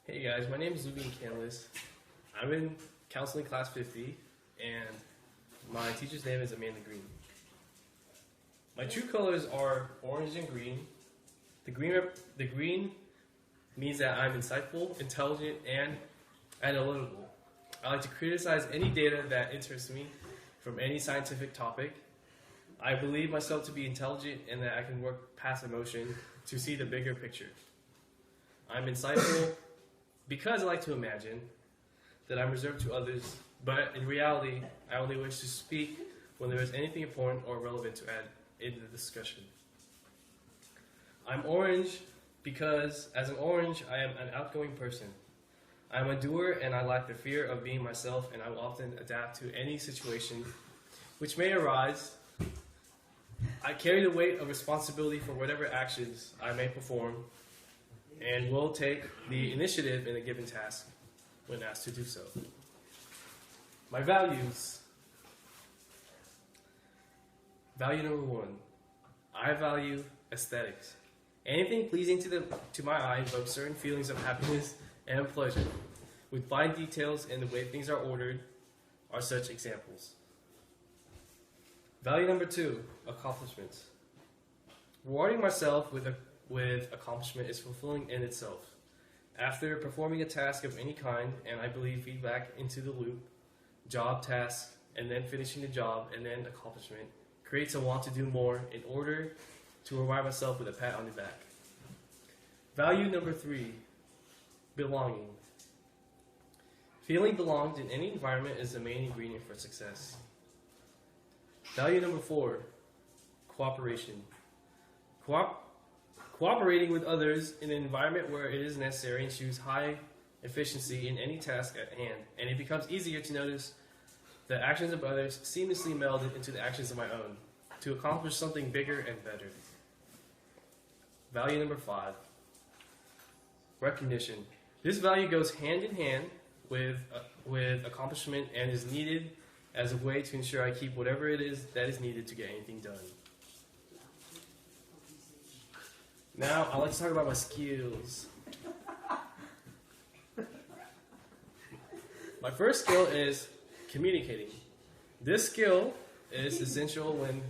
Hey guys, my name is Louviene Canlas. I'm in counseling class 50, and my teacher's name is Amanda Greene. My true colors are orange and green. The green means that I'm insightful, intelligent, and analytical. I like to criticize any data that interests me from any scientific topic. I believe myself to be intelligent and that I can work past emotion to see the bigger picture. I'm insightful because I like to imagine that I'm reserved to others, but in reality, I only wish to speak when there is anything important or relevant to add in the discussion. I'm orange because, as an orange, I am an outgoing person. I'm a doer and I lack the fear of being myself, and I will often adapt to any situation which may arise. I carry the weight of responsibility for whatever actions I may perform and will take the initiative in a given task when asked to do so. My values. Value number 1. I value aesthetics. Anything pleasing to my eye evokes certain feelings of happiness and pleasure, with fine details in the way things are ordered are such examples. Value number 2, accomplishments. Rewarding myself with accomplishment is fulfilling in itself. After performing a task of any kind, and I believe feedback into the loop, job, task, and then finishing the job, and then accomplishment, creates a want to do more in order to reward myself with a pat on the back. Value number 3, belonging. Feeling belonged in any environment is the main ingredient for success. Value number 4, cooperation. Cooperating with others in an environment where it is necessary ensures high efficiency in any task at hand, and it becomes easier to notice the actions of others seamlessly melded into the actions of my own to accomplish something bigger and better. Value number 5, recognition. This value goes hand in hand with accomplishment and is needed as a way to ensure I keep whatever it is that is needed to get anything done. Now, I'd like to talk about my skills. My first skill is communicating. This skill is essential when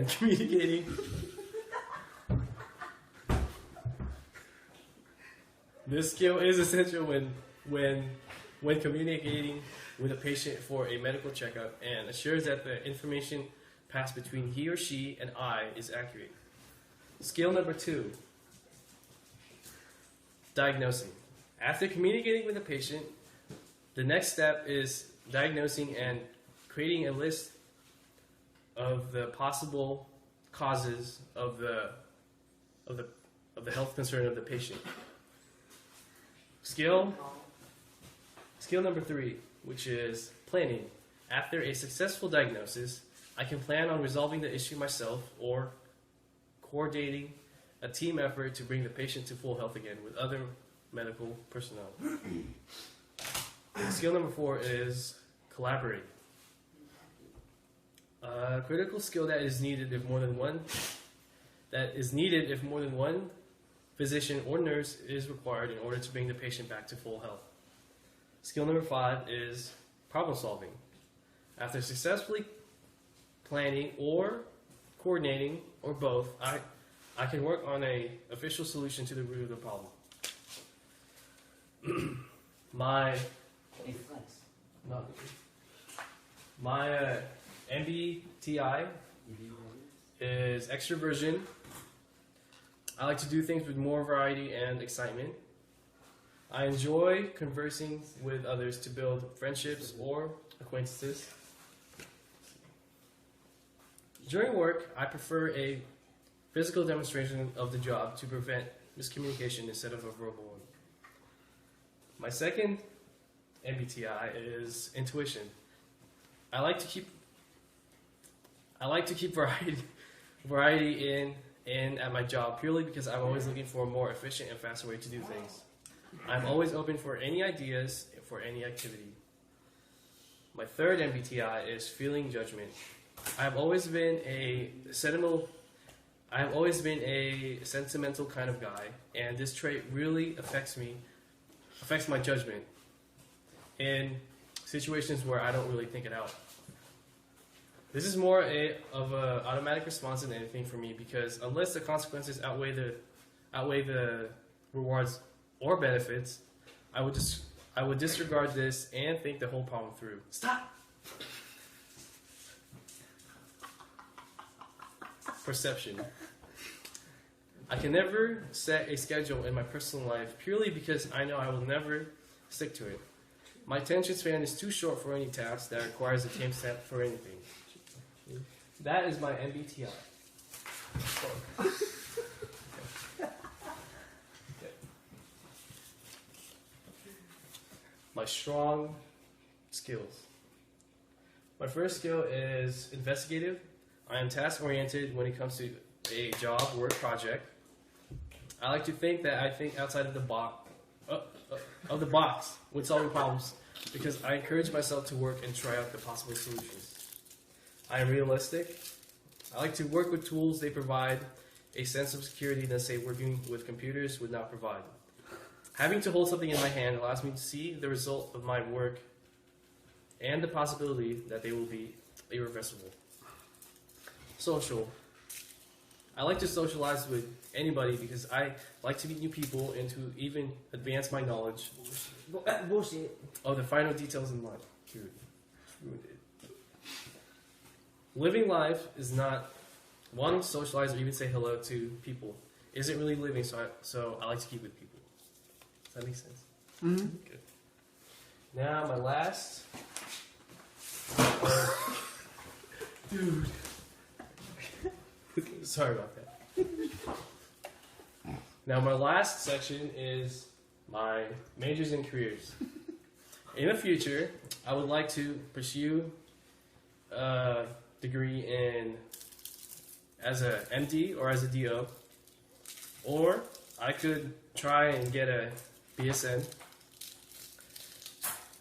communicating. This skill is essential when communicating with a patient for a medical checkup and assures that the information passed between he or she and I is accurate. Skill number 2, diagnosing. After communicating with the patient, the next step is diagnosing and creating a list of the possible causes of the health concern of the patient. Skill number 3, which is planning. After a successful diagnosis, I can plan on resolving the issue myself or coordinating a team effort to bring the patient to full health again with other medical personnel. Skill number 4 is collaborating. A critical skill that is needed if more than one physician or nurse is required in order to bring the patient back to full health. Skill number 5 is problem solving. After successfully planning or coordinating or both, I can work on an official solution to the root of the problem. My MBTI is extroversion. I like to do things with more variety and excitement. I enjoy conversing with others to build friendships or acquaintances. During work, I prefer a physical demonstration of the job to prevent miscommunication instead of a verbal one. My second MBTI is intuition. I like to keep variety in at my job purely because I'm always looking for a more efficient and faster way to do things. I'm always open for any ideas for any activity. My third MBTI is feeling judgment. I've always been a sentimental I've always been a sentimental kind of guy, and this trait really affects my judgment in situations where I don't really think it out. This is more of an automatic response than anything for me, because unless the consequences outweigh the rewards or benefits, I would disregard this and think the whole problem through. Stop! Perception. I can never set a schedule in my personal life purely because I know I will never stick to it. My attention span is too short for any task that requires a timestamp for anything. That is my MBTI. Okay. My strong skills. My first skill is investigative. I am task-oriented when it comes to a job or a project. I like to think that I think outside of the box when solving problems, because I encourage myself to work and try out the possible solutions. I am realistic. I like to work with tools. They provide a sense of security that, say, working with computers would not provide. Having to hold something in my hand allows me to see the result of my work and the possibility that they will be irreversible. Social. I like to socialize with anybody because I like to meet new people and to even advance my knowledge. Bullshit. Oh, the final details in life. Dude, ruined it. Living life is not wanting to socialize or even say hello to people. Isn't really living, so I like to keep with people. Does that make sense? Mm-hmm. Good. Now, my last... Dude. Sorry about that. Now, my last section is my majors and careers. In the future, I would like to pursue a degree in as a MD or as a DO, or I could try and get a BSN.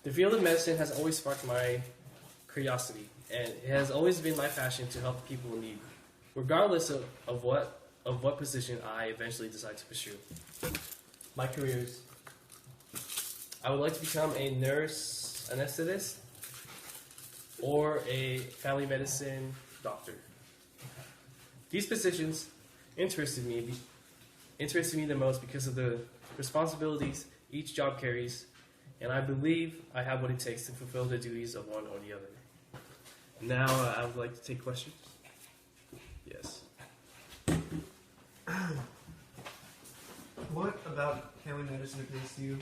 The field of medicine has always sparked my curiosity, and it has always been my passion to help people in need, regardless of what position I eventually decide to pursue. My careers. I would like to become a nurse anesthetist or a family medicine doctor. These positions interested me the most because of the responsibilities each job carries, and I believe I have what it takes to fulfill the duties of one or the other. Now, I would like to take questions. Yes. What about family medicine appeals to you?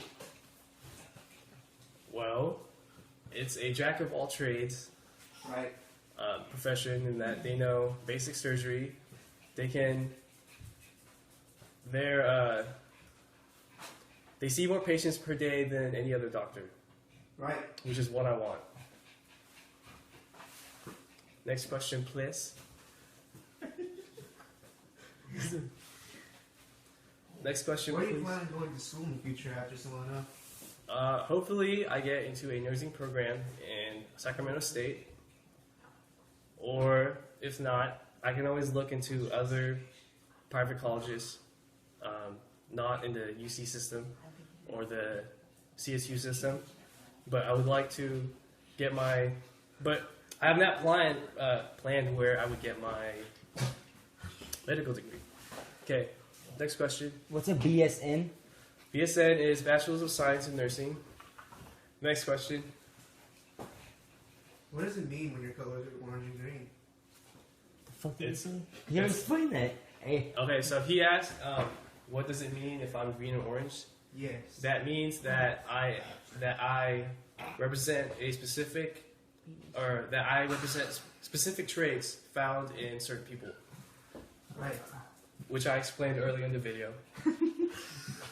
Well, it's a jack of all trades Right. profession in that they know basic surgery. They see more patients per day than any other doctor. Right. Which is what I want. Next question, please. Next question, Where do you please. plan on going to school in the future after Solana? Hopefully, I get into a nursing program in Sacramento State. Or, if not, I can always look into other private colleges, not in the UC system or the CSU system. But I would like to get my... But I have not planned where I would get my medical degree. Okay, next question. What's a BSN? BSN is Bachelor's of Science in Nursing. Next question. What does it mean when your colors are orange and green? The fuck did you It's- say? You never explained that. Hey, Okay, so he asked, what does it mean if I'm green and orange? Yes. That means that I represent a specific, or that I represent specific traits found in certain people, Right. which I explained earlier in the video.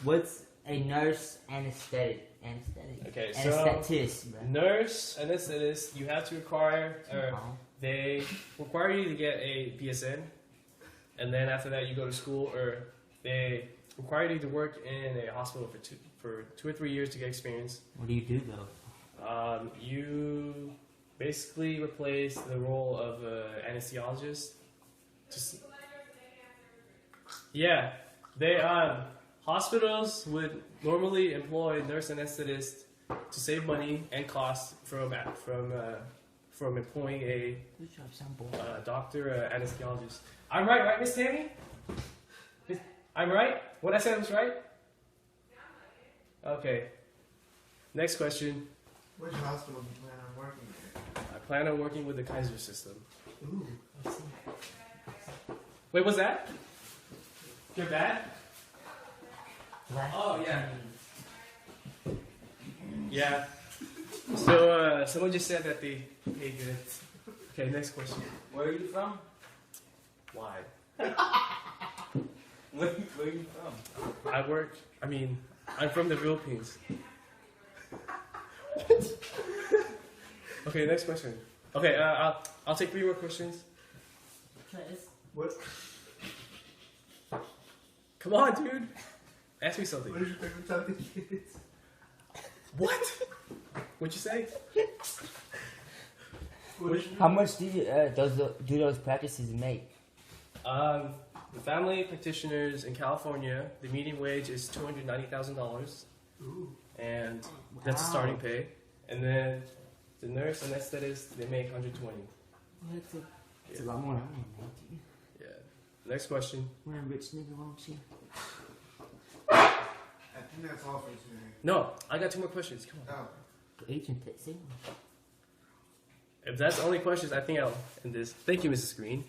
what's a nurse anesthetic? Okay, so Anesthetist, bro. nurse, anesthetist, you have to require, or Oh. they require you to get a BSN, and then after that you go to school, or they require you to work in a hospital for 2 or 3 years to get experience. What do you do though? You basically replace the role of an anesthesiologist. Yeah, they hospitals would normally employ nurse anesthetists to save money and costs from employing a Good job, son, boy. doctor anesthesiologist. I'm right, Miss Tammy? I'm right? What I said was right? Okay. Next question. Which hospital do you plan on working at? I plan on working with the Kaiser system. Ooh. Wait, what's that? You're bad? Last Oh, yeah. time. Yeah. So, someone just said that they pay good. Okay, next question. Where are you from? Why? Where are you from? I'm from the Philippines. Okay, next question. Okay, I'll take 3 more questions. What? Come on, dude. Ask me something. What is your favorite type of kids? What? What'd you say? What is your How much do you do those practices make? The family practitioners in California, the median wage is $290,000, Ooh. and that's the Wow. starting pay. And then the nurse anesthetist, they make $120. Well, that's a lot more than I made, dude. Yeah. Next question. We're a rich nigga, won't you? I think that's all for today. No, I got 2 more questions. Come on. Oh. Agent Texas. If that's the only questions, I think I'll end this. Thank you, Mrs. Green.